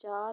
4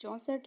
64